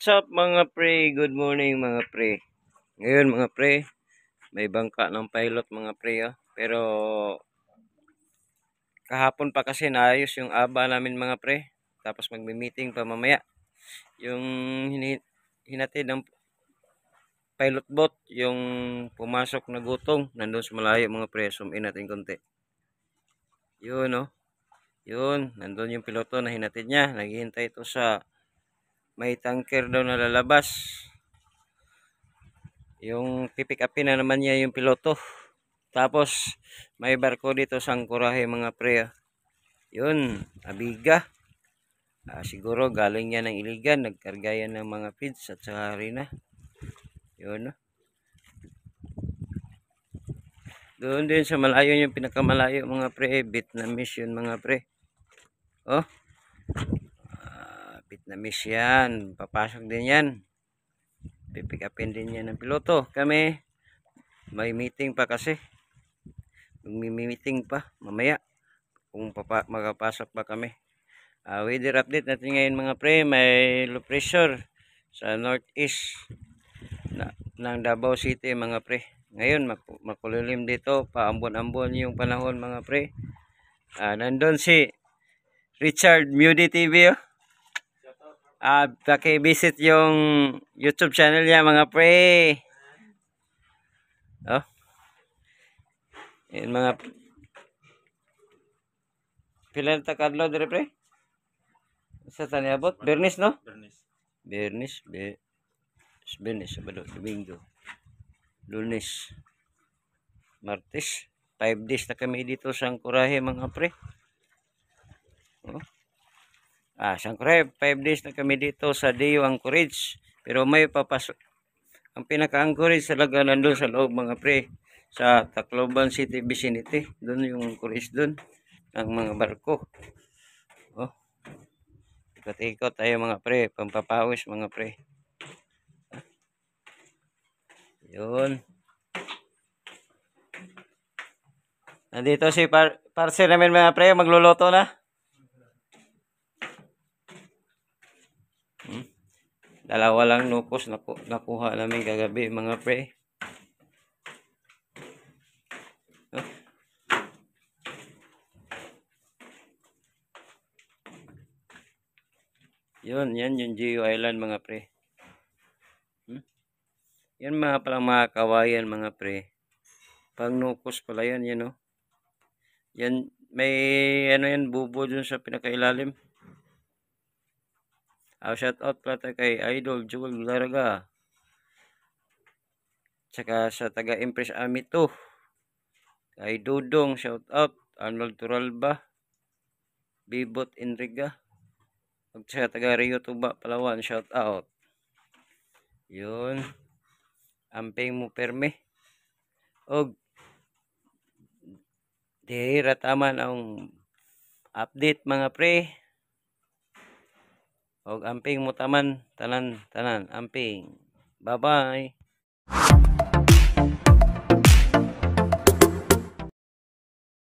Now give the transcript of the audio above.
What's up mga pre? Good morning mga pre. Ngayon mga pre, may bangka ng pilot mga pre. Pero kahapon pa kasi naayos yung aba namin mga pre. Tapos magmi-meeting pa mamaya. Yung hinatid ng pilot boat, yung pumasok na gutong, nandun sa malayo mga pre. Zoom in natin konti. Yun Yun, nandun yung piloto na hinatid niya. Naghihintay ito sa may tanker daw na lalabas. Yung pipick upin na naman niya yung piloto. Tapos may barko dito sa Angkorahe mga pre. Yun, Abiga. Siguro galing yan ng Iligan, nagkarga yan ng mga feeds at saka harina. Yun. Doon din sa malayo, yung pinakamalayo mga pre, Vietnamese yun mga pre. Vietnamese yan, papasok din yan. Pipick upin din yan ng piloto. Kami may meeting pa kasi. Meeting pa mamaya kung makapasok pa kami. Weather update natin ngayon mga pre. May low pressure sa northeast ng Davao City mga pre. Ngayon makulilim dito, paambon-ambon yung panahon mga pre. Nandun si Richard Mudy TV. Paki-visit yung YouTube channel niya mga pre. Yan mga pilan ta kadlaw dire pre? Sa taniabot? Bernis no? Bernis. Sabado, Domingo, Lunes, Martes. 5 days na kami dito sa Angkorahe mga pre. Sa Angkorahe, 5 days na kami dito sa Deo Anchorage. Pero may papasok. Ang pinaka-anchorage talaga nandun sa loob mga pre. Sa Tacloban City vicinity. Doon yung anchorage doon. Ang mga barko. Ikot-ikot tayo mga pre. Pampapawis mga pre. Yun. Nandito si parcel namin mga pre. Magluluto na. Dalawa lang nukos nakuha namin kagabi mga pre. Yan yung Geo Island mga pre. Yan palang mga kawayan mga pre. Pang nukos pala yan, Yan, may yan, bubo dun sa pinakailalim. Shout out pala kay Idol Joel Laraga. Tsaka sa taga Impress Army 2. Kay Dudong, shout out. Arnold Turalba. Bibot Enriga. At sa taga Rio Tuba, Palawan, shout out. Yun. Amping mo perme. Og dihira taman ang update mga pre. Og amping mo taman tanan amping. Bye bye.